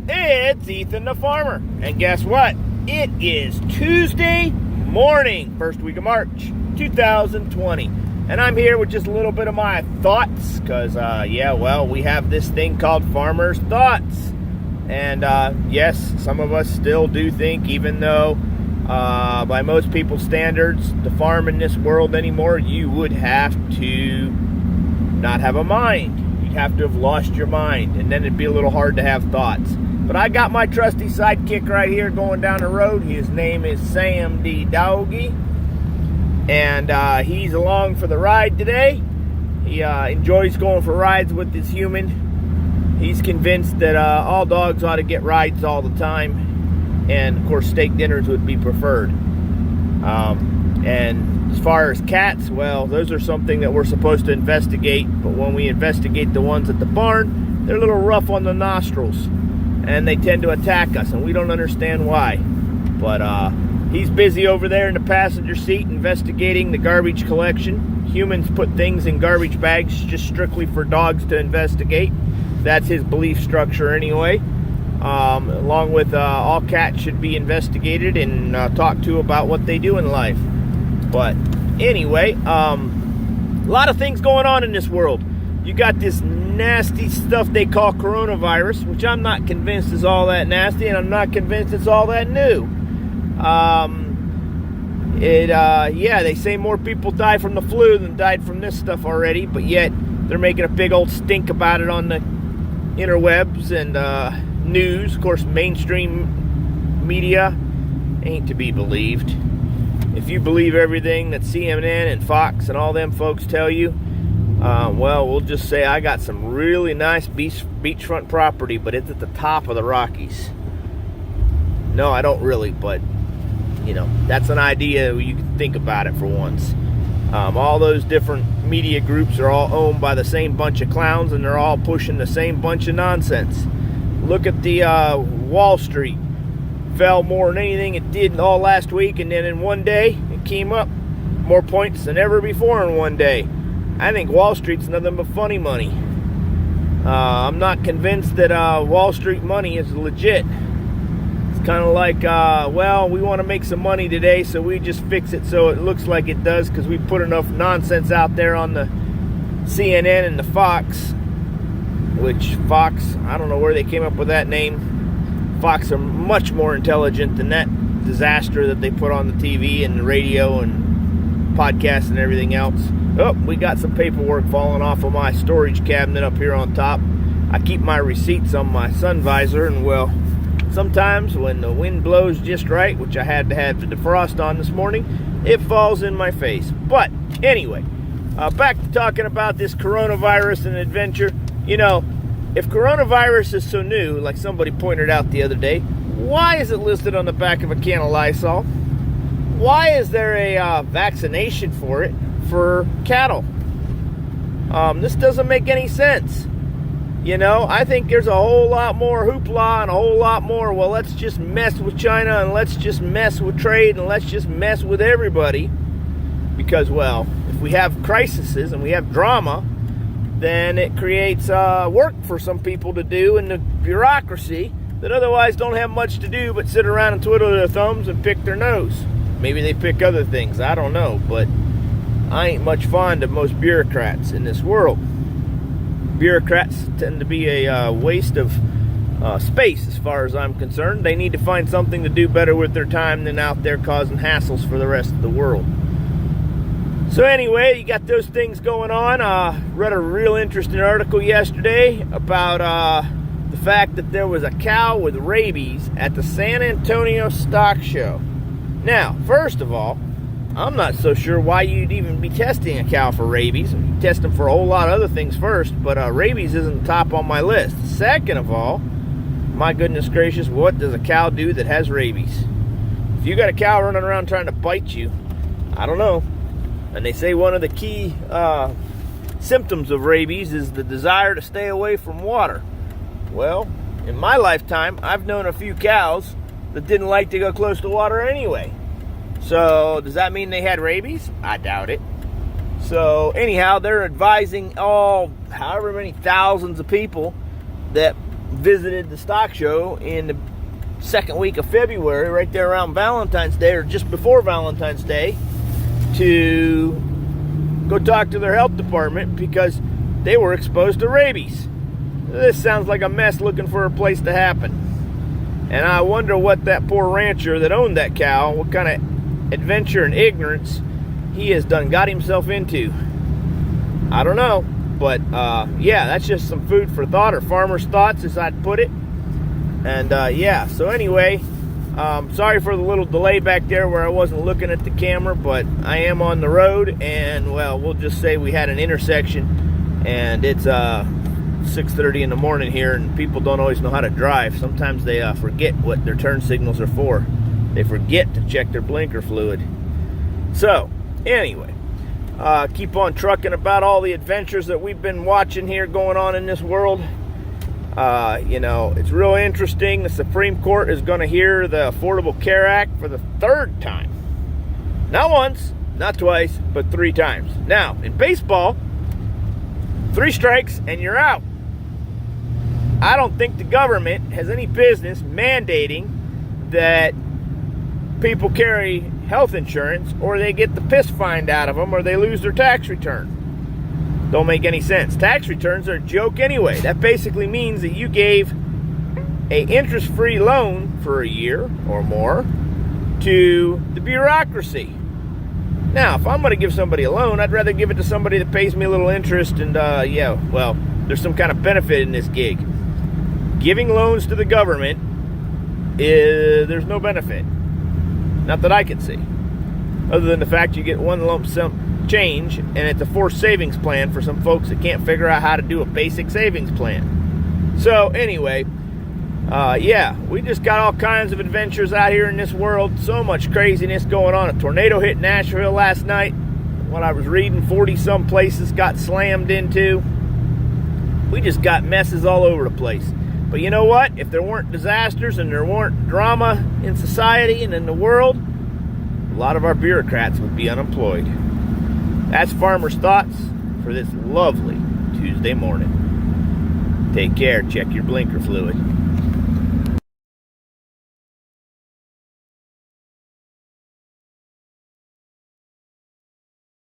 It's Ethan the Farmer. And guess what? It is Tuesday morning, first week of March, 2020. And I'm here with just a little bit of my thoughts, because, we have this thing called Farmer's Thoughts. And, yes, some of us still do think, even though, by most people's standards, to farm in this world anymore, you would have to not have a mind. You'd have to have lost your mind, and then it'd be a little hard to have thoughts. But I got my trusty sidekick right here going down the road. His name is Sam D. Doggy, and he's along for the ride today. He enjoys going for rides with this human. He's convinced that all dogs ought to get rides all the time, and of course steak dinners would be preferred. And as far as cats, well, those are something that we're supposed to investigate, but when we investigate the ones at the barn, they're a little rough on the nostrils, and they tend to attack us, and we don't understand why. But he's busy over there in the passenger seat investigating the garbage collection. Humans put things in garbage bags just strictly for dogs to investigate. That's his belief structure anyway. Along with all cats should be investigated and talked to about what they do in life. But anyway, a lot of things going on in this world. You got this nasty stuff they call coronavirus, which I'm not convinced is all that nasty, and I'm not convinced it's all that new. They say more people die from the flu than died from this stuff already, but yet they're making a big old stink about it on the interwebs and news. Of course, mainstream media ain't to be believed. If you believe everything that CNN and Fox and all them folks tell you, we'll just say I got some really nice beachfront property, but it's at the top of the Rockies. No, I don't really, but, that's an idea. You can think about it for once. All those different media groups are all owned by the same bunch of clowns, and they're all pushing the same bunch of nonsense. Look at the Wall Street. Fell more than anything it did all last week, and then in one day it came up more points than ever before in one day. I think Wall Street's nothing but funny money. I'm not convinced that Wall Street money is legit. It's kind of like, we want to make some money today, so we just fix it so it looks like it does, because we put enough nonsense out there on the CNN and the Fox, which Fox, I don't know where they came up with that name. Fox are much more intelligent than that disaster that they put on the TV and the radio and podcasts and everything else. Oh, we got some paperwork falling off of my storage cabinet up here on top. I keep my receipts on my sun visor, and sometimes when the wind blows just right, which I had to have the defrost on this morning, it falls in my face. But anyway, back to talking about this coronavirus and adventure. If coronavirus is so new, like somebody pointed out the other day, why is it listed on the back of a can of Lysol? Why is there a vaccination for it for cattle? This doesn't make any sense. I think there's a whole lot more hoopla and a whole lot more, let's just mess with China and let's just mess with trade and let's just mess with everybody. Because, if we have crises and we have drama, then it creates work for some people to do in the bureaucracy that otherwise don't have much to do but sit around and twiddle their thumbs and pick their nose. Maybe they pick other things, I don't know, but I ain't much fond of most bureaucrats in this world. Bureaucrats tend to be a waste of space as far as I'm concerned. They need to find something to do better with their time than out there causing hassles for the rest of the world. So anyway, you got those things going on. Read a real interesting article yesterday about the fact that there was a cow with rabies at the San Antonio Stock Show. Now, first of all, I'm not so sure why you'd even be testing a cow for rabies. You test them for a whole lot of other things first, but rabies isn't top on my list. Second of all, my goodness gracious, what does a cow do that has rabies? If you got a cow running around trying to bite you, I don't know. And they say one of the key symptoms of rabies is the desire to stay away from water. Well, in my lifetime, I've known a few cows that didn't like to go close to water anyway. So, does that mean they had rabies? I doubt it. So, anyhow, they're advising all, however many thousands of people that visited the stock show in the second week of February, right there around Valentine's Day, or just before Valentine's Day, to go talk to their health department because they were exposed to rabies. This sounds like a mess looking for a place to happen. And I wonder what that poor rancher that owned that cow, what kind of adventure and ignorance he has got himself into. I don't know. But, yeah, that's just some food for thought, or farmer's thoughts, as I'd put it. And, yeah, so anyway, sorry for the little delay back there where I wasn't looking at the camera, but I am on the road, and, well, we'll just say we had an intersection, and it's 6:30 in the morning here, and people don't always know how to drive. Sometimes they forget what their turn signals are for. They forget to check their blinker fluid. So, anyway. Keep on trucking about all the adventures that we've been watching here going on in this world. You know, it's real interesting. The Supreme Court is going to hear the Affordable Care Act for the third time. Not once, not twice, but 3 times. Now, in baseball, 3 strikes and you're out. I don't think the government has any business mandating that people carry health insurance, or they get the piss fined out of them, or they lose their tax return. Don't make any sense. Tax returns are a joke anyway. That basically means that you gave a interest-free loan for a year or more to the bureaucracy. Now, if I'm going to give somebody a loan, I'd rather give it to somebody that pays me a little interest, and yeah, well, there's some kind of benefit in this gig. Giving loans to the government, there's no benefit. Not that I can see. Other than the fact you get one lump sum change, and it's a forced savings plan for some folks that can't figure out how to do a basic savings plan. So anyway, yeah, we just got all kinds of adventures out here in this world. So much craziness going on. A tornado hit Nashville last night. What I was reading, 40-some places got slammed into. We just got messes all over the place. But you know what? If there weren't disasters and there weren't drama in society and in the world, a lot of our bureaucrats would be unemployed. That's Farmer's Thoughts for this lovely Tuesday morning. Take care. Check your blinker fluid.